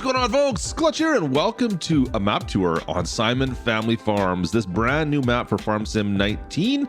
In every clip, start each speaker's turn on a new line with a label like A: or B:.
A: going on, folks? Klutch here, and welcome to a map tour on Simon Family Farms. This brand new map for Farm Sim 19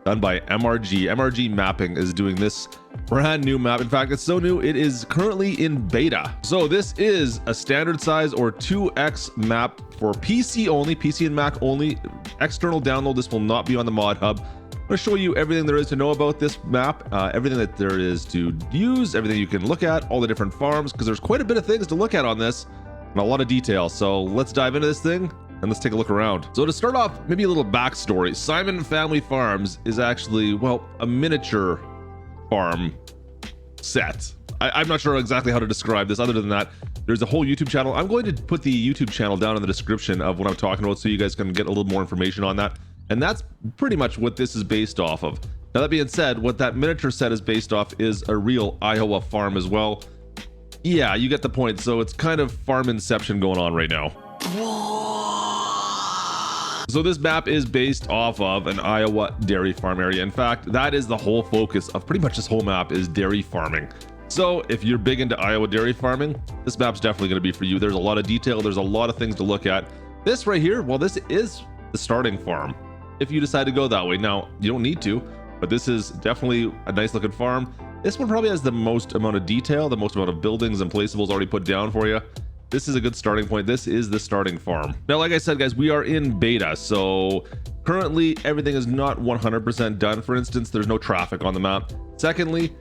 A: done by MRG. MRG Mapping is doing this brand new map. In fact, it's so new it is currently in beta. So this is a standard size or 2x map for PC only, PC and Mac only. External download. This will not be on the mod hub. I'm going to show you everything there is to know about this map, everything that there is to use, everything you can look at, all the different farms, because there's quite a bit of things to look at on this and a lot of detail. So let's dive into this thing and let's take a look around. So to start off, maybe a little backstory. Simon Family Farms is actually, well, a miniature farm set. I'm not sure exactly how to describe this other than that there's a whole YouTube channel. I'm going to put the YouTube channel down in the description of what I'm talking about so you guys can get a little more information on that. And that's pretty much what this is based off of. Now, that being said, what that miniature set is based off is a real Iowa farm as well. Yeah, you get the point. So it's kind of farm inception going on right now. So this map is based off of an Iowa dairy farm area. In fact, that is the whole focus of pretty much this whole map is dairy farming. So if you're big into Iowa dairy farming, this map's definitely going to be for you. There's a lot of detail. There's a lot of things to look at. This right here, well, this is the starting farm. If you decide to go that way. Now, you don't need to, but this is definitely a nice looking farm. This one probably has the most amount of detail, the most amount of buildings and placeables already put down for you. This is a good starting point. This is the starting farm. Now, like I said, guys, we are in beta. So currently everything is not 100% done. For instance, there's no traffic on the map. Secondly,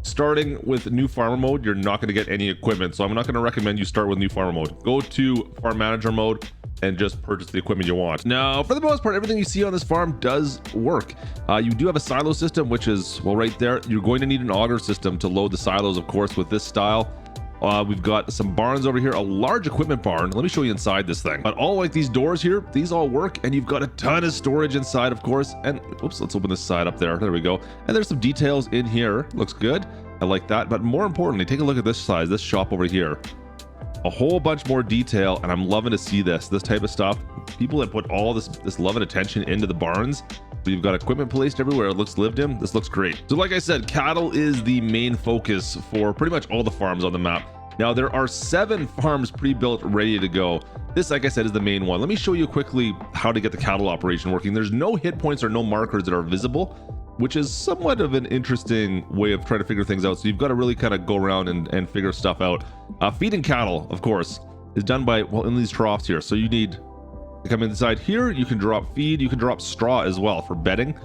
A: starting with new farmer mode, you're not going to get any equipment. So I'm not going to recommend you start with new farmer mode. Go to farm manager mode and just purchase the equipment you want. Now, for the most part, everything you see on this farm does work. You do have a silo system, which is, well, right there. You're going to need an auger system to load the silos, of course, with this style. We've got some barns over here, a large equipment barn. Let me show you inside this thing. But all like these doors here, these all work, and you've got a ton of storage inside, of course. And oops, let's open this side up there. There we go. And there's some details in here. Looks good. I like that. But more importantly, take a look at this size, this shop over here. A whole bunch more detail, and I'm loving to see this type of stuff. People that put all this love and attention into the barns. We've got equipment placed everywhere. It looks lived in. This looks great. So like I said, cattle is the main focus for pretty much all the farms on the map. Now, there are 7 farms pre-built ready to go. This, like I said, is the main one. Let me show you quickly how to get the cattle operation working. There's no hit points or no markers that are visible, which is somewhat of an interesting way of trying to figure things out. So you've got to really kind of go around and figure stuff out. Feeding cattle, of course, is done by, well, in these troughs here. So you need to come inside here. You can drop feed. You can drop straw as well for bedding.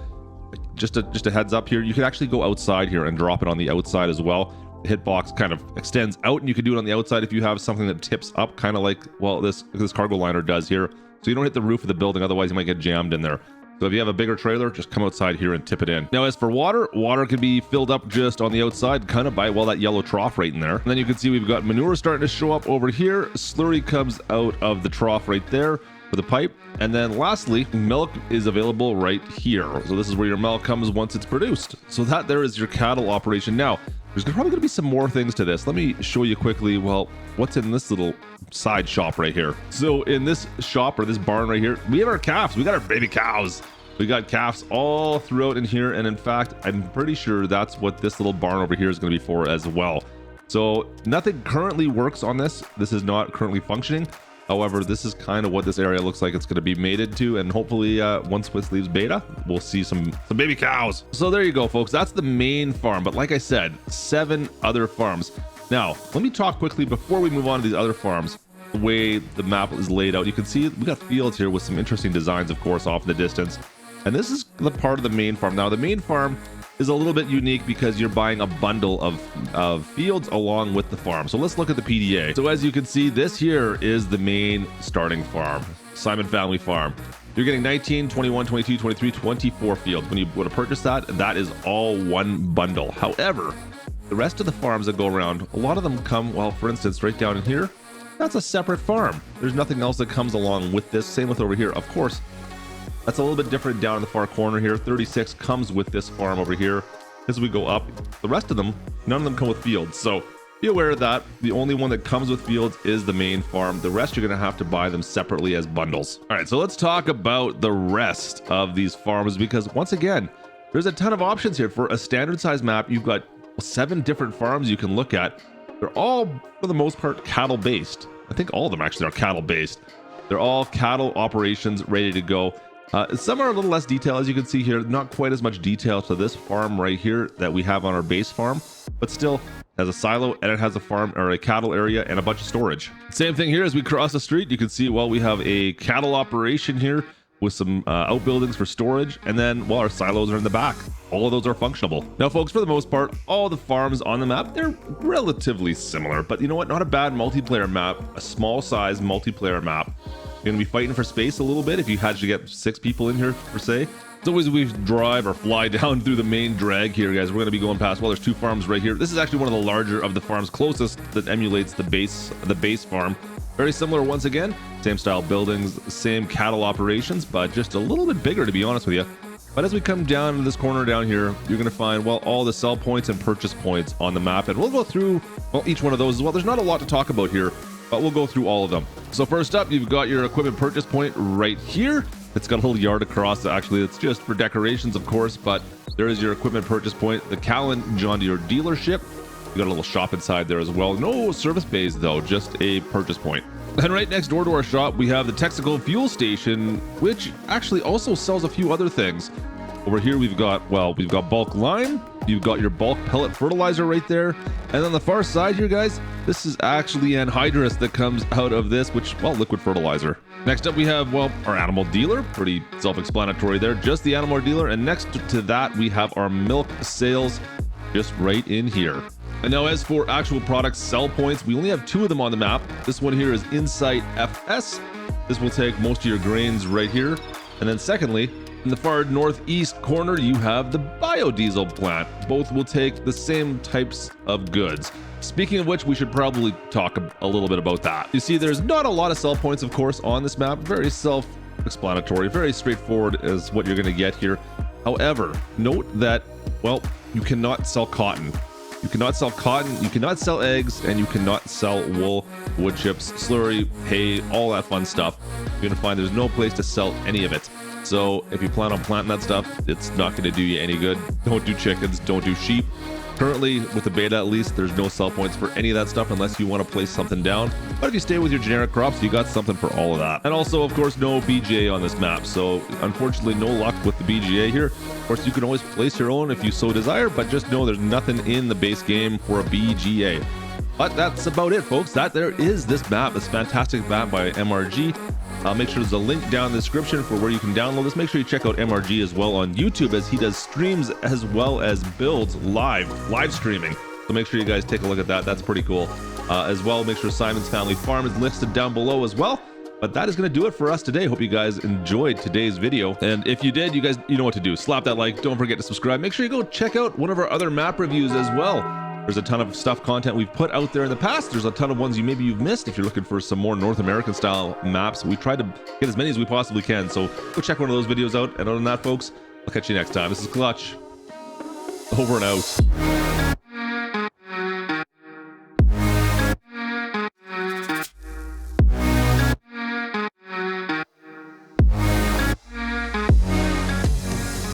A: Just a heads up here. You can actually go outside here and drop it on the outside as well. The hitbox kind of extends out, and you can do it on the outside if you have something that tips up, kind of like, well, this cargo liner does here. So you don't hit the roof of the building, otherwise you might get jammed in there. So if you have a bigger trailer, just come outside here and tip it in. Now, as for water can be filled up just on the outside, kind of by, well, that yellow trough right in there. And then you can see we've got manure starting to show up over here. Slurry comes out of the trough right there with a pipe. And then lastly, milk is available right here. So this is where your milk comes once it's produced. So that there is your cattle operation. Now, there's probably going to be some more things to this. Let me show you quickly, well, what's in this little side shop right here. So in this shop, or this barn right here, we have our calves. We got our baby cows. We got calves all throughout in here. And in fact, I'm pretty sure that's what this little barn over here is going to be for as well. So nothing currently works on this. This is not currently functioning. However, this is kind of what this area looks like it's going to be mated to, and hopefully once this leaves beta, we'll see some baby cows. So there you go, folks. That's the main farm. But like I said, 7 other farms. Now, let me talk quickly before we move on to these other farms. The way the map is laid out, you can see we got fields here with some interesting designs, of course, off in the distance. And this is the part of the main farm. Now, the main farm is a little bit unique because you're buying a bundle of fields along with the farm. So let's look at the PDA. So as you can see, this here is the main starting farm, Simon Family Farm. You're getting 19, 21, 22, 23, 24 fields. When you want to purchase that, that is all one bundle. However, the rest of the farms that go around, a lot of them come, well, for instance, right down in here, that's a separate farm. There's nothing else that comes along with this. Same with over here. Of course, that's a little bit different down in the far corner here. 36 comes with this farm over here. As we go up, the rest of them, none of them come with fields. So be aware of that. The only one that comes with fields is the main farm. The rest, you're going to have to buy them separately as bundles. All right, so let's talk about the rest of these farms, because once again, there's a ton of options here. For a standard size map, you've got 7 different farms you can look at. They're all, for the most part, cattle based. I think all of them actually are cattle based. They're all cattle operations ready to go. Some are a little less detailed, as you can see here. Not quite as much detail to this farm right here that we have on our base farm, but still has a silo, and it has a farm or a cattle area and a bunch of storage. Same thing here as we cross the street. You can see, well, we have a cattle operation here with some outbuildings for storage, and then, well, our silos are in the back. All of those are functional. Now, folks, for the most part, all the farms on the map, they're relatively similar, but you know what? Not a bad multiplayer map, a small size multiplayer map. You're gonna be fighting for space a little bit if you had to get 6 people in here, per se. As always, we drive or fly down through the main drag here, guys. We're going to be going past, well, there's 2 farms right here. This is actually one of the larger of the farms, closest, that emulates the base farm. Very similar once again, same style buildings, same cattle operations, but just a little bit bigger, to be honest with you. But as we come down to this corner down here, you're going to find, well, all the sell points and purchase points on the map, and we'll go through, well, each one of those as well. There's not a lot to talk about here, but we'll go through all of them. So first up, you've got your equipment purchase point right here. It's got a little yard across. Actually, it's just for decorations, of course, but there is your equipment purchase point. The Callan John Deere dealership. You got a little shop inside there as well. No service bays, though, just a purchase point. And right next door to our shop, we have the Texaco fuel station, which actually also sells a few other things. Over here, we've got, well, we've got bulk lime. You've got your bulk pellet fertilizer right there. And on the far side here, guys, this is actually anhydrous that comes out of this, which, well, liquid fertilizer. Next up, we have, well, our animal dealer. Pretty self-explanatory there, just the animal dealer. And next to that, we have our milk sales just right in here. And now as for actual product sell points, we only have 2 of them on the map. This one here is Insight FS. This will take most of your grains right here. And then secondly, in the far northeast corner, you have the biodiesel plant. Both will take the same types of goods. Speaking of which, we should probably talk a little bit about that. You see, there's not a lot of sell points, of course, on this map. Very self-explanatory, very straightforward is what you're going to get here. However, note that, well, you cannot sell cotton. You cannot sell cotton, you cannot sell eggs, and you cannot sell wool, wood chips, slurry, hay, all that fun stuff. You're going to find there's no place to sell any of it. So if you plan on planting that stuff, it's not going to do you any good. Don't do chickens, don't do sheep. Currently, with the beta at least, there's no sell points for any of that stuff unless you want to place something down. But if you stay with your generic crops, you got something for all of that. And also, of course, no BGA on this map. So unfortunately, no luck with the BGA here. Of course, you can always place your own if you so desire, but just know there's nothing in the base game for a BGA. But that's about it, folks. That there is this map, this fantastic map by MRG. Make sure there's a link down in the description for where you can download this. Make sure you check out MRG as well on YouTube, as he does streams as well as builds live streaming. So make sure you guys take a look at that. That's pretty cool. As well, make sure Simon's Family Farm is listed down below as well. But that is going to do it for us today. Hope you guys enjoyed today's video. And if you did, you guys, you know what to do. Slap that like. Don't forget to subscribe. Make sure you go check out one of our other map reviews as well. There's a ton of content we've put out there in the past. There's a ton of ones maybe you've missed if you're looking for some more North American style maps. We tried to get as many as we possibly can. So go check one of those videos out. And other than that, folks, I'll catch you next time. This is Klutch. Over and out.